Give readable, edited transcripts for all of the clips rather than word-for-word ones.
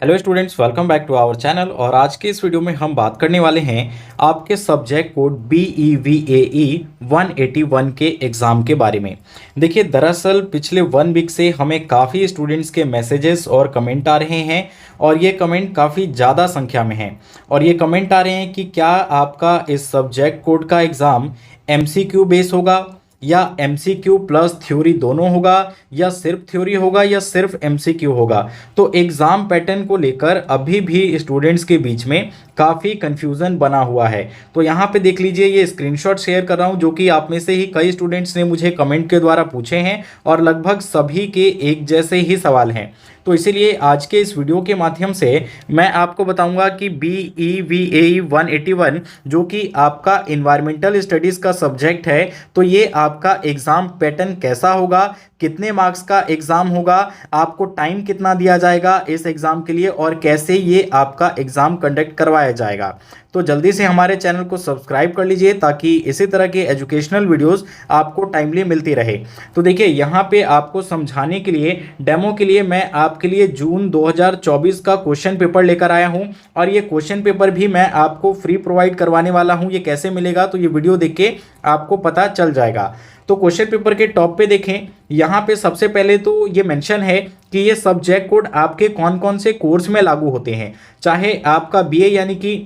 Hello students, welcome back to our channel. और आज के इस वीडियो में हम बात करने वाले हैं आपके सब्जेक्ट कोड BEVAE 181 के एग्ज़ाम के बारे में। देखिए, दरअसल पिछले 1 वीक से हमें काफ़ी स्टूडेंट्स के मैसेजेस और कमेंट आ रहे हैं और ये कमेंट काफ़ी ज़्यादा संख्या में हैं। और ये कमेंट आ रहे हैं कि क्या आपका इस सब्जेक्ट कोड का एग्ज़ाम MCQ बेस होगा या MCQ प्लस थ्योरी दोनों होगा, या सिर्फ थ्योरी होगा, या सिर्फ MCQ होगा। तो एग्ज़ाम पैटर्न को लेकर अभी भी स्टूडेंट्स के बीच में काफ़ी कन्फ्यूज़न बना हुआ है। तो यहाँ पे देख लीजिए, ये स्क्रीनशॉट शेयर कर रहा हूँ जो कि आप में से ही कई स्टूडेंट्स ने मुझे कमेंट के द्वारा पूछे हैं और लगभग सभी के एक जैसे ही सवाल हैं। तो इसीलिए आज के इस वीडियो के माध्यम से मैं आपको बताऊंगा कि BEVAE 181 जो कि आपका इन्वायरमेंटल स्टडीज़ का सब्जेक्ट है, तो ये आपका एग्ज़ाम पैटर्न कैसा होगा, कितने मार्क्स का एग्ज़ाम होगा, आपको टाइम कितना दिया जाएगा इस एग्ज़ाम के लिए और कैसे ये आपका एग्ज़ाम कंडक्ट करवाया जाएगा। तो जल्दी से हमारे चैनल को सब्सक्राइब कर लीजिए ताकि इसी तरह के एजुकेशनल वीडियोस आपको टाइमली मिलती रहे। तो देखिए, यहाँ पे आपको समझाने के लिए, डेमो के लिए मैं आपके लिए जून 2024 का क्वेश्चन पेपर लेकर आया हूँ और ये क्वेश्चन पेपर भी मैं आपको फ्री प्रोवाइड करवाने वाला हूँ। ये कैसे मिलेगा, तो ये वीडियो देख के आपको पता चल जाएगा। तो क्वेश्चन पेपर के टॉप पे देखें, यहाँ पे सबसे पहले तो ये मेंशन है कि ये सब्जेक्ट कोड आपके कौन कौन से कोर्स में लागू होते हैं। चाहे आपका BA यानी कि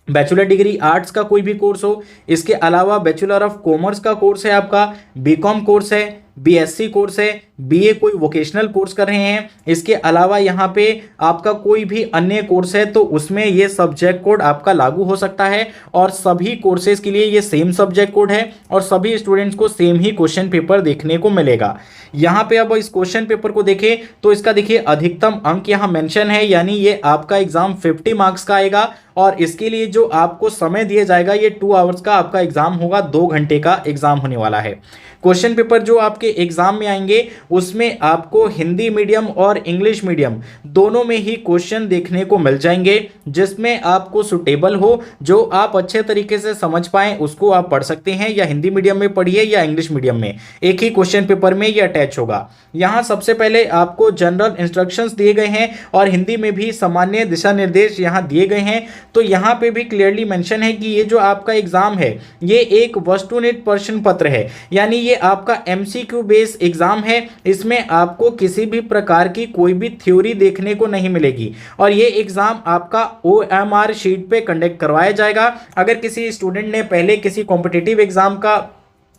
बैचलर डिग्री आर्ट्स का कोई भी कोर्स हो, इसके अलावा बैचलर ऑफ कॉमर्स का कोर्स है, आपका BCom कोर्स है, BSc कोर्स है, BA कोई वोकेशनल कोर्स कर रहे हैं, इसके अलावा यहाँ पे आपका कोई भी अन्य कोर्स है तो उसमें ये सब्जेक्ट कोड आपका लागू हो सकता है। और सभी कोर्सेज के लिए ये सेम सब्जेक्ट कोड है और सभी स्टूडेंट्स को सेम ही क्वेश्चन पेपर देखने को मिलेगा। यहाँ पे अब इस क्वेश्चन पेपर को देखें तो इसका देखिए अधिकतम अंक यहाँ मेंशन है, यानी ये आपका एग्जाम 50 मार्क्स का आएगा और इसके लिए जो आपको समय दिया जाएगा ये 2 आवर्स का आपका एग्जाम होगा, 2 घंटे का एग्जाम होने वाला है। क्वेश्चन पेपर जो आपके एग्जाम में आएंगे उसमें आपको हिंदी मीडियम और इंग्लिश मीडियम दोनों में ही क्वेश्चन देखने को मिल जाएंगे, जिसमें आपको सुटेबल हो, जो आप अच्छे तरीके से समझ पाएं उसको आप पढ़ सकते हैं। या हिंदी मीडियम में पढ़िए या इंग्लिश मीडियम में, एक ही क्वेश्चन पेपर में ये अटैच होगा। यहाँ सबसे पहले आपको जनरल इंस्ट्रक्शंस दिए गए हैं और हिंदी में भी सामान्य दिशा निर्देश यहाँ दिए गए हैं। तो यहाँ पे भी क्लियरली मेंशन है कि ये जो आपका एग्जाम है ये एक वस्तुनिष्ठ प्रश्न पत्र है, यानी ये आपका MCQ बेस एग्जाम है। इसमें आपको किसी भी प्रकार की कोई भी थ्योरी देखने को नहीं मिलेगी और ये एग्जाम आपका OMR शीट पे कंडक्ट करवाया जाएगा। अगर किसी स्टूडेंट ने पहले किसी कॉम्पिटिटिव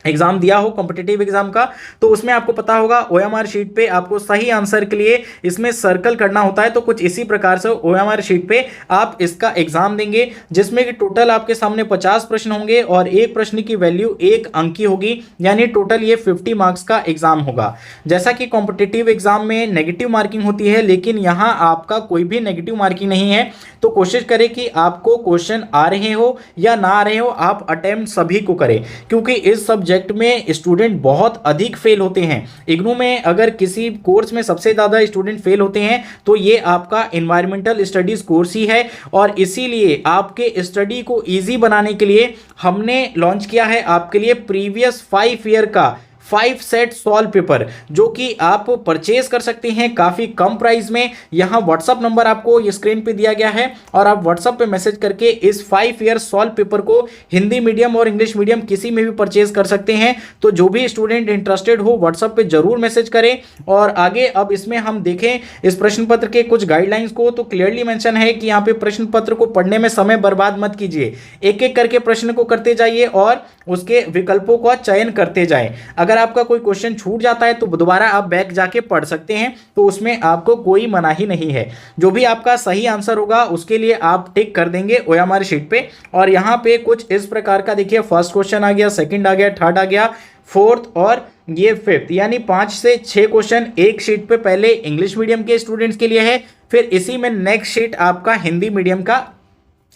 एग्जाम दिया हो, कॉम्पिटिटिव एग्जाम का, तो उसमें आपको पता होगा OMR शीट पे आपको सही आंसर के लिए इसमें सर्कल करना होता है। तो कुछ इसी प्रकार से OMR शीट पे आप इसका एग्जाम देंगे, जिसमें कि टोटल आपके सामने 50 प्रश्न होंगे और एक प्रश्न की वैल्यू 1 अंक की होगी, यानी टोटल ये 50 मार्क्स का एग्जाम होगा। जैसा कि कॉम्पिटिटिव एग्जाम में नेगेटिव मार्किंग होती है, लेकिन यहाँ आपका कोई भी नेगेटिव मार्किंग नहीं है। तो कोशिश करें कि आपको क्वेश्चन आ रहे हो या ना आ रहे हो, आप अटेम्प्ट सभी को करें, क्योंकि इस सब्जेक्ट में स्टूडेंट बहुत अधिक फेल होते हैं। इग्नू में अगर किसी कोर्स में सबसे ज़्यादा स्टूडेंट फेल होते हैं तो ये आपका इन्वायरमेंटल स्टडीज़ कोर्स ही है। और इसीलिए आपके स्टडी को ईजी बनाने के लिए हमने लॉन्च किया है आपके लिए प्रीवियस 5 ईयर का 5 सेट सॉल्व पेपर, जो कि आप परचेज कर सकते हैं काफ़ी कम प्राइस में। यहाँ व्हाट्सअप नंबर आपको ये स्क्रीन पे दिया गया है और आप व्हाट्सअप पे मैसेज करके इस 5 ईयर सॉल्व पेपर को हिंदी मीडियम और इंग्लिश मीडियम किसी में भी परचेज कर सकते हैं। तो जो भी स्टूडेंट इंटरेस्टेड हो व्हाट्सअप पे जरूर मैसेज करें। और आगे अब इसमें हम देखें इस प्रश्न पत्र के कुछ गाइडलाइंस को, तो क्लियरली मेंशन है कि यहाँ पे प्रश्न पत्र को पढ़ने में समय बर्बाद मत कीजिए, एक एक करके प्रश्न को करते जाइए और उसके विकल्पों का चयन करते जाएं। अगर आपका कोई क्वेश्चन छूट जाता है तो दोबारा आप बैक जाके पढ़ सकते हैं, तो उसमें आपको कोई मनाही नहीं है। जो भी आपका सही आंसर होगा उसके लिए आप टिक कर देंगे OMR शीट पे। और यहाँ पे कुछ इस प्रकार का देखिए, फर्स्ट क्वेश्चन आ गया, सेकंड आ गया, थर्ड आ गया, फोर्थ और ये फिफ्थ, यानी 5 से 6 क्वेश्चन एक शीट पे पहले इंग्लिश मीडियम के स्टूडेंट्स के लिए है, फिर इसी में नेक्स्ट शीट आपका हिंदी मीडियम का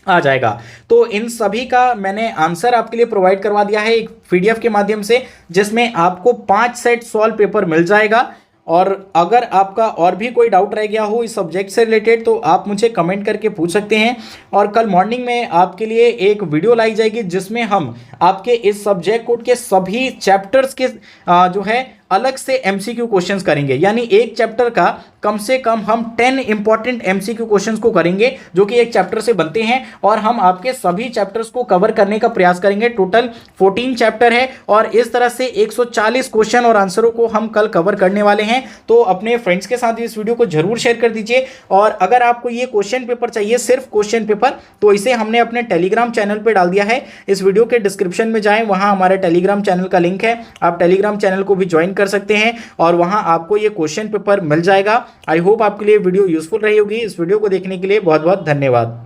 आ जाएगा। तो इन सभी का मैंने आंसर आपके लिए प्रोवाइड करवा दिया है एक PDF के माध्यम से, जिसमें आपको 5 सेट सॉल्व पेपर मिल जाएगा। और अगर आपका और भी कोई डाउट रह गया हो इस सब्जेक्ट से रिलेटेड तो आप मुझे कमेंट करके पूछ सकते हैं। और कल मॉर्निंग में आपके लिए एक वीडियो लाई जाएगी जिसमें हम आपके इस सब्जेक्ट कोड के सभी चैप्टर्स के जो है अलग से एमसीक्यू क्वेश्चंस करेंगे, यानी एक चैप्टर का कम से कम हम 10 इंपॉर्टेंट एमसीक्यू क्वेश्चंस को करेंगे जो कि एक चैप्टर से बनते हैं, और हम आपके सभी चैप्टर्स को कवर करने का प्रयास करेंगे। टोटल 14 चैप्टर है और इस तरह से 140 क्वेश्चन और आंसरों को हम कल कवर करने वाले हैं। तो अपने फ्रेंड्स के साथ इस वीडियो को जरूर शेयर कर दीजिए। और अगर आपको ये क्वेश्चन पेपर चाहिए, सिर्फ क्वेश्चन पेपर, तो इसे हमने अपने टेलीग्राम चैनल पर डाल दिया है। इस वीडियो के डिस्क्रिप्शन में जाएं, वहां हमारे टेलीग्राम चैनल का लिंक है, आप टेलीग्राम चैनल को भी ज्वाइन कर सकते हैं और वहां आपको ये क्वेश्चन पेपर मिल जाएगा। आई होप आपके लिए वीडियो यूजफुल रही होगी। इस वीडियो को देखने के लिए बहुत बहुत धन्यवाद।